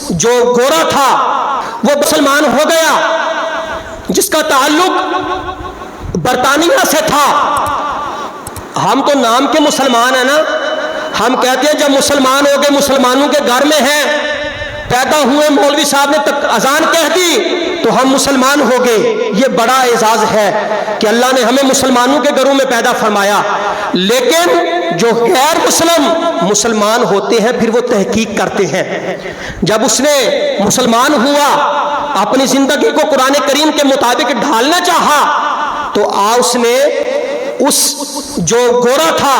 جو گورا تھا وہ مسلمان ہو گیا، جس کا تعلق برطانیہ سے تھا۔ ہم تو نام کے مسلمان ہیں نا، ہم کہتے ہیں جب مسلمان ہو گئے، مسلمانوں کے گھر میں ہیں، پیدا ہوئے، مولوی صاحب نے اذان کہہ دی تو ہم مسلمان ہو گئے۔ یہ بڑا اعزاز ہے کہ اللہ نے ہمیں مسلمانوں کے گھروں میں پیدا فرمایا۔ لیکن جو غیر مسلمان ہوتے ہیں پھر وہ تحقیق کرتے ہیں۔ جب اس نے مسلمان ہوا، اپنی زندگی کو قرآن کریم کے مطابق ڈھالنا چاہا تو اس نے اس جو گورا تھا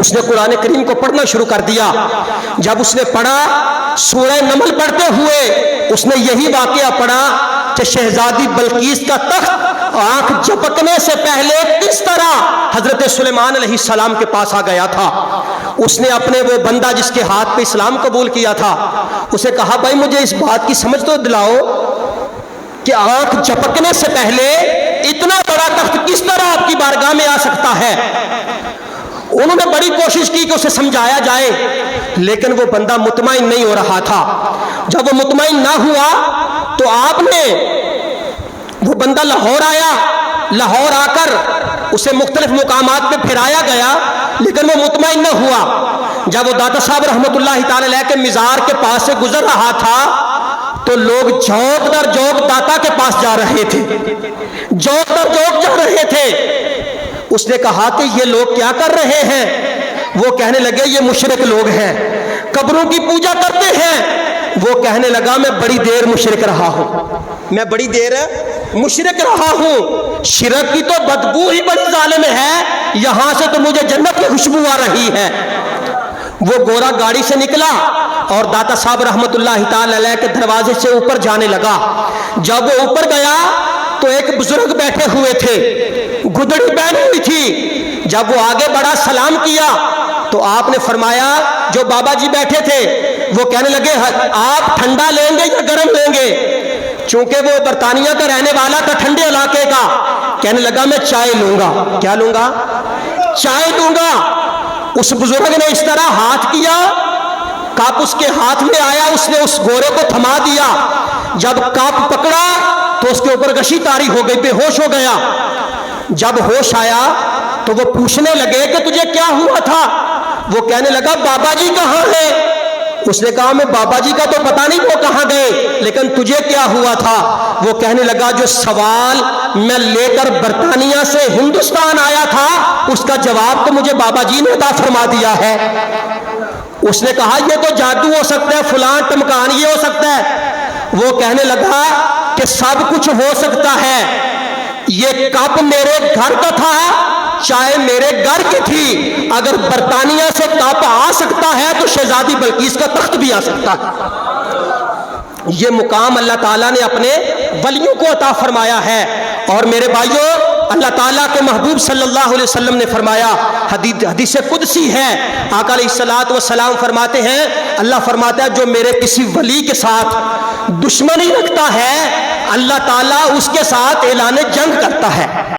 اس نے قرآن کریم کو پڑھنا شروع کر دیا۔ جب اس نے پڑھا، سورہ نمل پڑھتے ہوئے اس نے یہی واقعہ پڑھا کہ شہزادی بلقیس کا تخت آنکھ جھپکنے سے پہلے کس طرح حضرت سلیمان علیہ السلام کے پاس آ گیا تھا۔ اس نے اپنے وہ بندہ جس کے ہاتھ پہ اسلام قبول کیا تھا اسے کہا بھائی مجھے اس بات کی سمجھ تو دلاؤ کہ آنکھ جھپکنے سے پہلے اتنا بڑا تخت کس طرح آپ کی بارگاہ میں آ سکتا ہے۔ انہوں نے بڑی کوشش کی کہ اسے سمجھایا جائے، لیکن وہ بندہ مطمئن نہیں ہو رہا تھا۔ جب وہ مطمئن نہ ہوا تو آپ نے وہ بندہ لاہور آیا، لاہور آ کر اسے مختلف مقامات پہ پھرایا گیا، لیکن وہ مطمئن نہ ہوا۔ جب وہ داتا صاحب رحمۃ اللہ تعالی علیہ کے مزار کے پاس سے گزر رہا تھا تو لوگ جھونک در جھونک داتا کے پاس جا رہے تھے، جھونک در جھونک جا رہے تھے۔ اس نے کہا کہ یہ لوگ کیا کر رہے ہیں؟ وہ کہنے لگے یہ مشرک لوگ ہیں، قبروں کی پوجا کرتے ہیں۔ وہ کہنے لگا میں بڑی دیر مشرک رہا ہوں، میں بڑی دیر مشرک رہا ہوں، شرک کی تو بدبو ہی بڑی ظالم ہے، یہاں سے تو مجھے جنت کی خوشبو آ رہی ہے۔ وہ گورا گاڑی سے نکلا اور داتا صاحب رحمت اللہ تعالی علیہ کے دروازے سے اوپر جانے لگا۔ جب وہ اوپر گیا تو ایک بزرگ بیٹھے ہوئے تھے، گدڑی پہنی ہوئی تھی۔ جب وہ آگے بڑھا سلام کیا تو آپ نے فرمایا، جو بابا جی بیٹھے تھے وہ کہنے لگے آپ ٹھنڈا لیں گے یا گرم لیں گے؟ چونکہ وہ برطانیہ کا رہنے والا تھا، ٹھنڈے علاقے کا، کہنے لگا میں چائے لوں گا۔ کیا لوں گا؟ چائے لوں گا۔ اس بزرگ نے اس طرح ہاتھ کیا، کپ اس کے ہاتھ میں آیا، اس نے اس گورے کو تھما دیا۔ جب کپ پکڑا تو اس کے اوپر غشی طاری ہو گئی، بے ہوش ہو گیا۔ جب ہوش آیا تو وہ پوچھنے لگے کہ تجھے کیا ہوا تھا؟ وہ کہنے لگا بابا جی کہاں ہے؟ اس نے کہا میں بابا جی کا تو پتہ نہیں وہ کہاں گئے، لیکن تجھے کیا ہوا تھا؟ وہ کہنے لگا جو سوال میں لے کر برطانیہ سے ہندوستان آیا تھا اس کا جواب تو مجھے بابا جی نے عطا فرما دیا ہے۔ اس نے کہا یہ تو جادو ہو سکتا ہے، فلاں ٹمکان یہ ہو سکتا ہے۔ وہ کہنے لگا کہ سب کچھ ہو سکتا ہے، یہ کپ میرے گھر کا تھا، چائے میرے گھر کی تھی، اگر برطانیہ سے کپ آ سکتا ہے تو شہزادی بلقیس کا تخت بھی آ سکتا ہے۔ یہ مقام اللہ تعالیٰ نے اپنے ولیوں کو عطا فرمایا ہے۔ اور میرے بھائیوں، اللہ تعالیٰ کے محبوب صلی اللہ علیہ وسلم نے فرمایا، حدیث قدسی ہے، آقا علیہ الصلوۃ والسلام فرماتے ہیں، اللہ فرماتا ہے جو میرے کسی ولی کے ساتھ دشمنی رکھتا ہے اللہ تعالیٰ اس کے ساتھ اعلان جنگ کرتا ہے۔